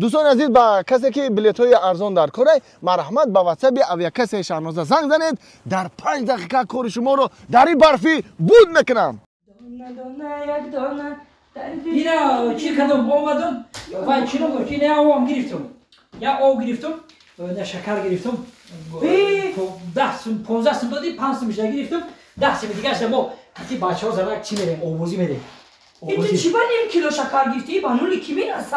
دوستان عزیز با کسی که بلیط های ارزان در کاره مرحمت با واتساپ اویاکس شهنازه زنگ زنید در 5 دقیقه کار شما رو در این برفی بود میکنم. اینا چی کردم اومدم و چی رو گفتی نه آوام گرفتم یا آو گرفتم نه شکر گرفتم 15 سم دادی 5 سم بیشتر گرفتم 10 سم دیگه است ما کتی بچه‌ها زنگ چی میریم آوازی میریم اینجا چی با نیم کیلو شکر گرفتی بانولی کی میرسه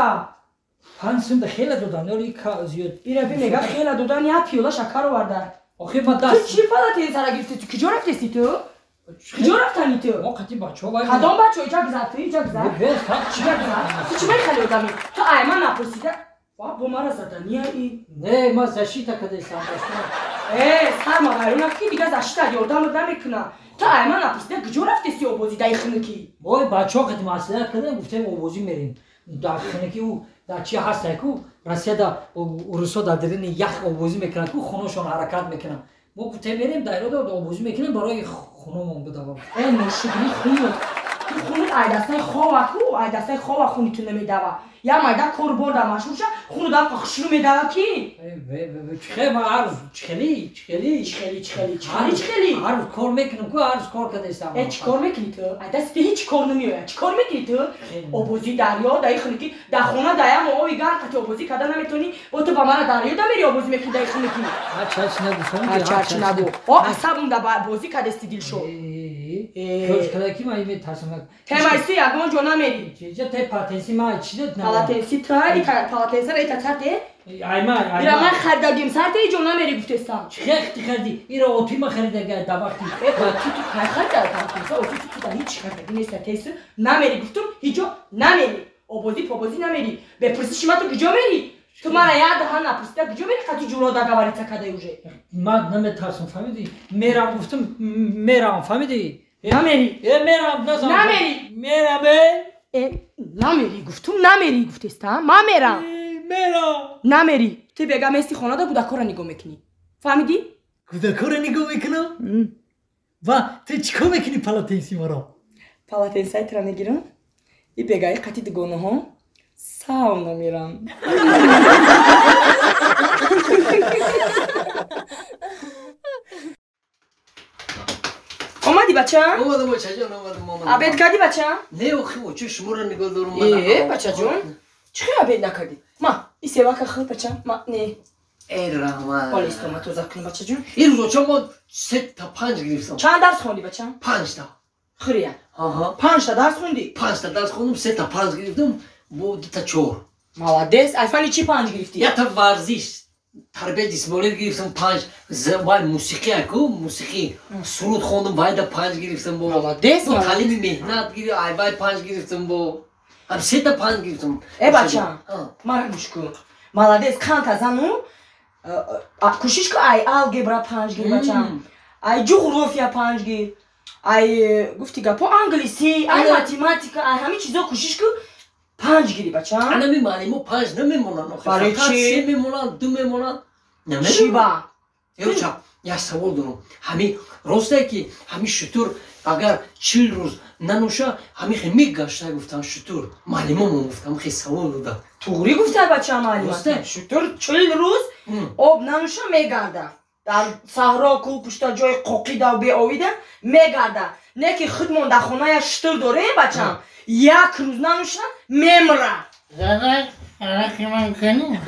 5 سم خیلی دادن ولی زیاد اینا میگه خیلی دادن یا پیولا شکر آورده آخه ما تو دست چی پلاتی سر گرفتی تو کجا رفتی تو کجا رفتنی تو ما کتی بچه‌ها باید کدام بچه اینجا گذشت اینجا گذشت چی تو چی میخوای آدمی تو ایمان نپرسیده با مرا زدنی ای نه ما زشیتا کده سام سر ما غیرون کی دیگه زشیتا یادم نمیکنه تو ایمان نپرسیده کجا رفتی سی اوبوزی دای خنکی وای بچه‌ها کتی مسئله کردن گفتم اوبوزی میریم در خنکی او در چی هست کو روسیه دا روسا در درون یخ اوبوزی میکنن کو خونه‌شون حرکت میکنن ما گفتم میریم دایره دا اوبوزی میکنیم برای خونمون بدوام مشکلی خون ایدسای خواه کو ایدسای خواه خونیتون نمیدوا یا مایدا کور برده مشهور شه خونو دا قخشلو میدوا کی چخه ما عرض چخلی عرض کار میکنم کو عرض کار کده استم چی کار میکنی تو ایدس هیچ کار نمیوه چی کار میکنی تو اوبوزی دریا دای خونکی در خونه دایم او ایگان کتی اوبوزی کده نمیتونی و تو با من دریا دا میری اوبوزی میکنی دای خونکی چاچ نگو او عصبم دا بازی کده استیدیل شو کاش کده کی من میترسم تمایسی اگون جونا میری چه ته پاتنسی ما چیزت نه پالاتنسی تو پالاتنسی را تاته ایمان ایرا من خریدم سرت جونا میری گفتستم چختی خریدی ایرا اوتی ما خریده دا وقتی با تو خریدم اوتی تو هیچ خریدی نیست تیس نمیری گفتم هیچو نمیری اوبوزی نمیری بپرسی شما تو کجا میری تو مرا یاد ها نپرسیده کجا میری خاطی جورا دا گواری تکاده اوجه من نمیترسم فهمیدی میرم گفتم میرم فهمیدی نمیری میرم نمیری گفتم نمیری گفتستم ما میرم نمیری تو بگم مستی خونه دا کودکا نگاه میکنی فهمیدی کودکا رو نگاه میکنم و تو چیکار میکنی پالاتنسی مرا پالاتنسی ترا میگیرم ای بگای قطی دگونه ها ساونا میرم اومدی بچه؟ اومدم بچه جان اومدم عبید کردی بچه؟ نه اخی چه شما رو نگاه دارم بچه جون چه عبید نکردی؟ ما این سیوا که خود بچه ما نه ای رحمت حالا استوما تو زکنی بچه جون این روزا چون ما 3 تا 5 گرفتم چند درس خوندی بچه؟ 5 تا خریه 5 تا درس خوندی؟ 5 تا درس خوندم 3 تا 5 گرفتم بود 2 تا 4 مالادس اصلا چی 5 گرفتی؟ یا تا ورزش تربیت جسمانی گرفتم 5 وای موسیقی اکو موسیقی سرود خوندم وای دا 5 گرفتم با مالادس تعلیم مهنت گیری ای وای 5 گرفتم با هم 3 تا 5 گرفتم ای بچه مرا گوش کن مالادس کانت ازانو کوشش کن ای الگبرا 5 گیر بچه ای جغرافیا 5 گیر ای گفتی گپو انگلیسی ای ماتماتیکا ای همین چیزا کوشش کن 5 گیری بچه انا میمانیم و 5 نمیمونن برای چی؟ 3 میمونن 2 میمونن چی با؟ یوچا یا سوال دارم همین راسته که همین شطور اگر 40 روز ننوشه همین خیلی گشته گفتن شطور معلمم گفتم خیلی سوال دادم توری گفته بچه معلم شطور 40 روز آب ننوشه میگرده در صحرا کو پشت جای قوقی دا به آویده میگرده نه که خودمون در خونه شطور داره بچه یک روز ننوشه میمره زده رقی من کنی